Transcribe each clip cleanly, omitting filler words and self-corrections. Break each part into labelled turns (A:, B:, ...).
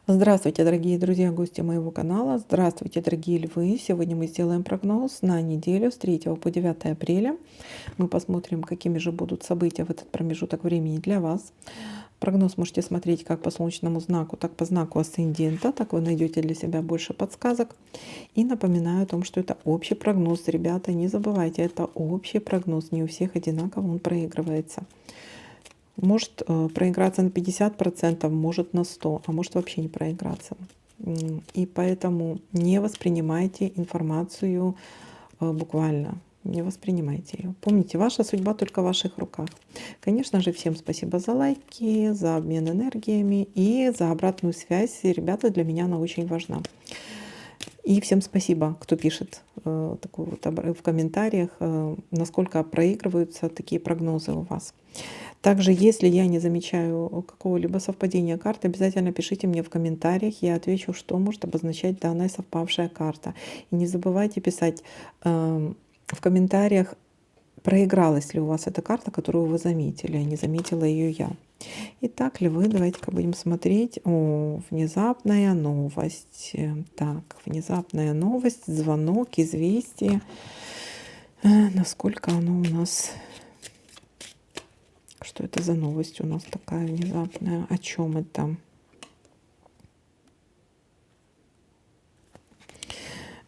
A: Здравствуйте, дорогие друзья, гости моего канала. Здравствуйте, дорогие львы. Сегодня мы сделаем прогноз на неделю с 3 по 9 апреля. Мы посмотрим, какими же будут события в этот промежуток времени для вас. Прогноз можете смотреть как по солнечному знаку, так по знаку асцендента. Так вы найдете для себя больше подсказок. И напоминаю о том, что это общий прогноз. Ребята, не забывайте, это общий прогноз. Не у всех одинаково он проигрывается. Может проиграться на 50%, может на 100%, а может вообще не проиграться. И поэтому не воспринимайте информацию буквально. Не воспринимайте ее. Помните, ваша судьба только в ваших руках. Конечно же, всем спасибо за лайки, за обмен энергиями и за обратную связь. Ребята, для меня она очень важна. И всем спасибо, кто пишет такую вот в комментариях, насколько проигрываются такие прогнозы у вас. Также, если я не замечаю какого-либо совпадения карт, обязательно пишите мне в комментариях, я отвечу, что может обозначать данная совпавшая карта. И не забывайте писать в комментариях, проигралась ли у вас эта карта, которую вы заметили, а не заметила ее я. Итак, львы, давайте-ка будем смотреть. О, внезапная новость. Так, внезапная новость, звонок, известие. Насколько оно у нас... Что это за новость у нас такая внезапная? О чем это?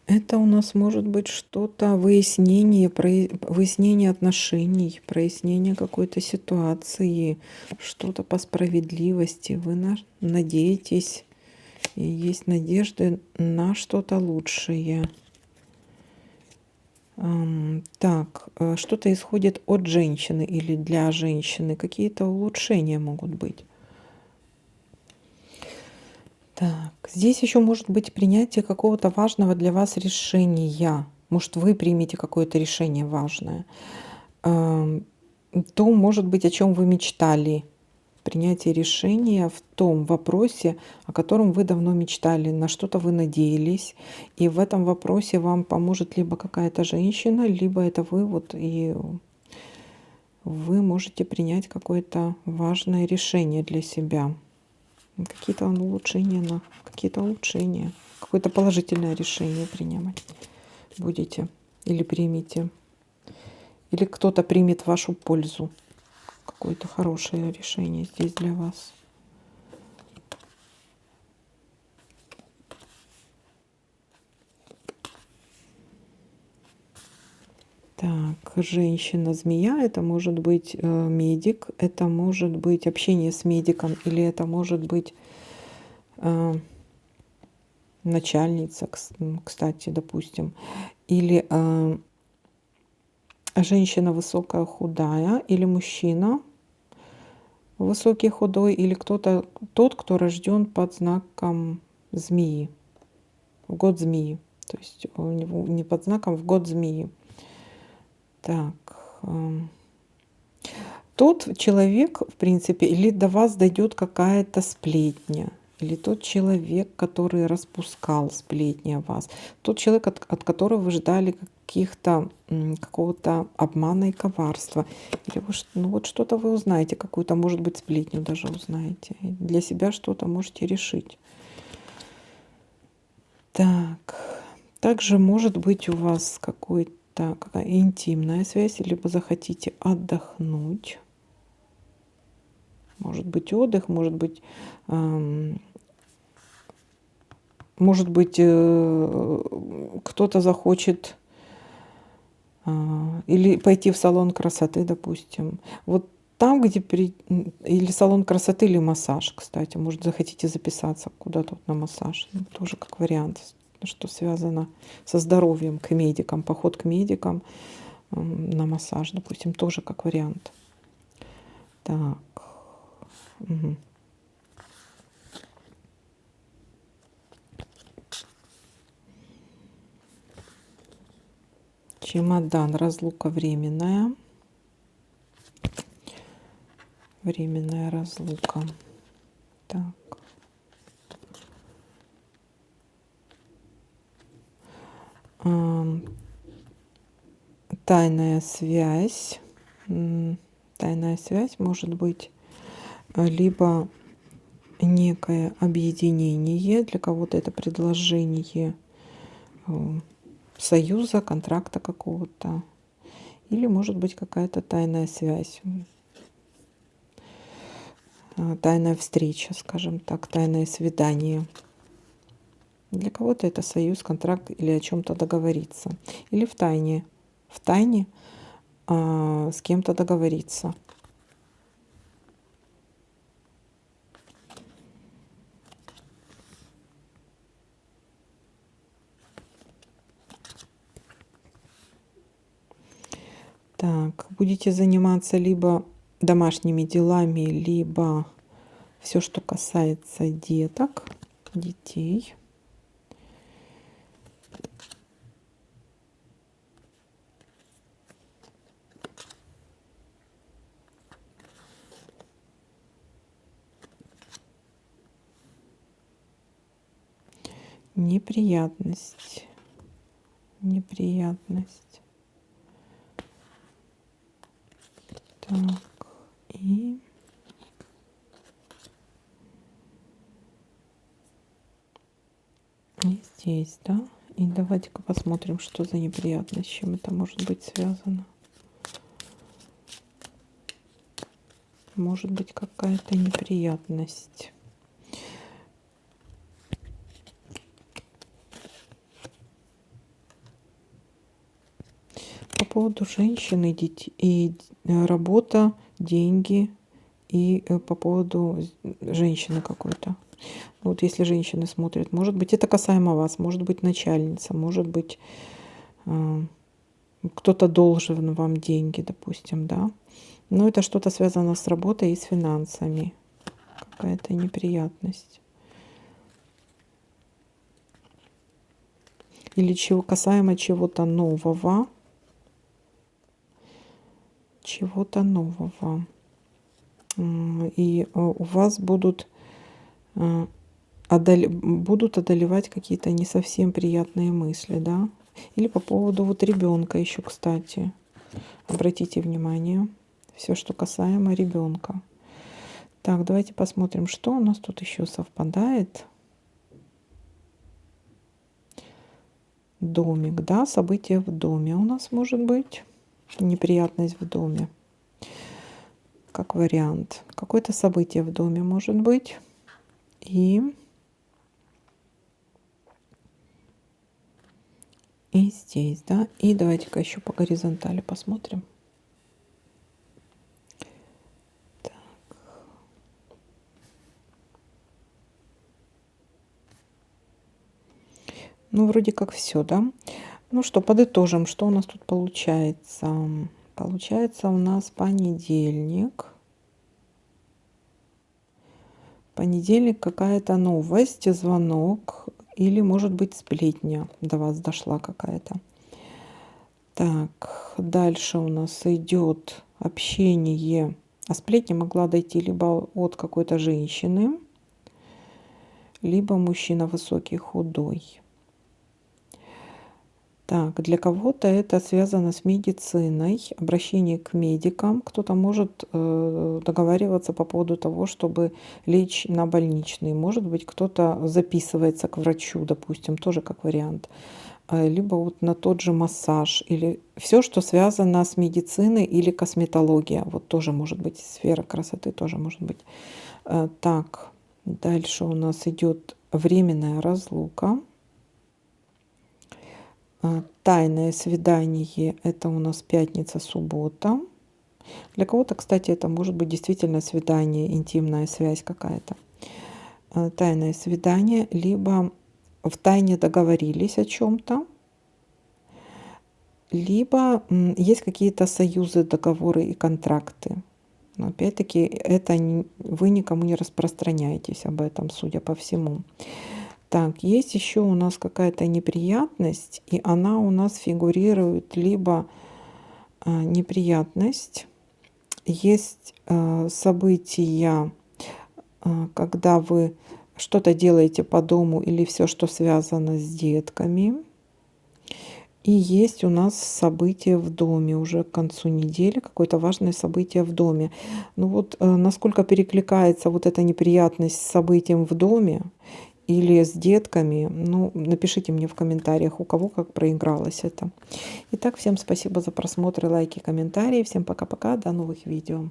A: Это у нас может быть что-то выяснение отношений, прояснение какой-то ситуации, что-то по справедливости. Вы надеетесь, и есть надежды на что-то лучшее. Так, что-то исходит от женщины или для женщины. Какие-то улучшения могут быть. Так, здесь еще может быть принятие какого-то важного для вас решения. Может, вы примете какое-то решение важное. То, может быть, о чем вы мечтали. Принятие решения в том вопросе, о котором вы давно мечтали, на что-то вы надеялись. И в этом вопросе вам поможет либо какая-то женщина, либо это вы вот и вы можете принять какое-то важное решение для себя. Какие-то улучшения, какое-то положительное решение принимать будете или примете. Или кто-то примет в вашу пользу. Какое-то хорошее решение здесь для вас. Так, женщина-змея, это может быть медик, это может быть общение с медиком, или это может быть начальница, кстати, допустим, или женщина высокая, худая, или мужчина высокий, худой, или кто-то, тот, кто рожден под знаком змеи, в год змеи. То есть у него не под знаком, в год змеи. Так. Тот человек, в принципе, или до вас дойдет какая-то сплетня, или тот человек, который распускал сплетни о вас, тот человек, от которого вы ждали какого-то обмана и коварства, или вы, ну вот что-то вы узнаете, какую-то, может быть, сплетню даже узнаете, и для себя что-то можете решить. Так, также может быть у вас какая интимная связь, либо захотите отдохнуть. Может быть отдых, может быть, кто-то захочет или пойти в салон красоты, допустим. Вот там, где или салон красоты, или массаж, кстати. Может, захотите записаться куда-то на массаж. Тоже как вариант, что связано со здоровьем, к медикам. Поход к медикам на массаж, допустим, тоже как вариант. Так. Угу. Чемодан, разлука временная. Временная разлука. Так. Тайная связь. Тайная связь может быть либо некое объединение, для кого-то это предложение союза, контракта какого-то. Или может быть какая-то тайная связь, тайная встреча, скажем так, тайное свидание. Для кого-то это союз, контракт или о чем-то договориться. Или в тайне с кем-то договориться. Так, будете заниматься либо домашними делами, либо все, что касается деток, детей. Неприятность. Неприятность. Так, и здесь, да? И давайте-ка посмотрим, что за неприятность, с чем это может быть связано. Может быть какая-то неприятность. По поводу женщины и работа, деньги и по поводу женщины какой-то. Вот если женщины смотрят, может быть, это касаемо вас, может быть, начальница, может быть, кто-то должен вам деньги, допустим, да. Но это что-то связано с работой и с финансами. Какая-то неприятность. Или чего касаемо чего-то нового. Чего-то нового. И у вас будут одолевать какие-то не совсем приятные мысли, да? Или по поводу вот ребенка еще, кстати. Обратите внимание, все, что касаемо ребенка. Так, давайте посмотрим, что у нас тут еще совпадает. Домик, да, событие в доме у нас может быть. Неприятность в доме. Как вариант. Какое-то событие в доме может быть. И здесь, да. И давайте-ка еще по горизонтали посмотрим. Так. Ну, вроде как все, да. Ну что, подытожим, что у нас тут получается. Получается у нас понедельник. Понедельник какая-то новость, звонок или, может быть, сплетня до вас дошла какая-то. Так, дальше у нас идет общение. А сплетня могла дойти либо от какой-то женщины, либо мужчина высокий, худой. Так, для кого-то это связано с медициной, обращение к медикам. Кто-то может договариваться по поводу того, чтобы лечь на больничный. Может быть, кто-то записывается к врачу, допустим, тоже как вариант. Либо вот на тот же массаж. Или все, что связано с медициной или косметология. Вот тоже может быть, сфера красоты тоже может быть. Так, дальше у нас идет временная разлука. Тайное свидание — это у нас пятница, суббота. Для кого-то, кстати, это может быть действительно свидание, интимная связь какая-то. Тайное свидание, либо в тайне договорились о чем-то, либо есть какие-то союзы, договоры и контракты. Но опять-таки это вы никому не распространяетесь об этом, судя по всему. Так, есть еще у нас какая-то неприятность, и она у нас фигурирует либо неприятность, есть события, когда вы что-то делаете по дому или все, что связано с детками, И есть у нас событие в доме уже к концу недели, какое-то важное событие в доме. Ну вот, насколько перекликается вот эта неприятность с событием в доме или с детками, ну, напишите мне в комментариях, у кого как проигралось это. Итак, всем спасибо за просмотр, лайки, комментарии. Всем пока-пока, до новых видео.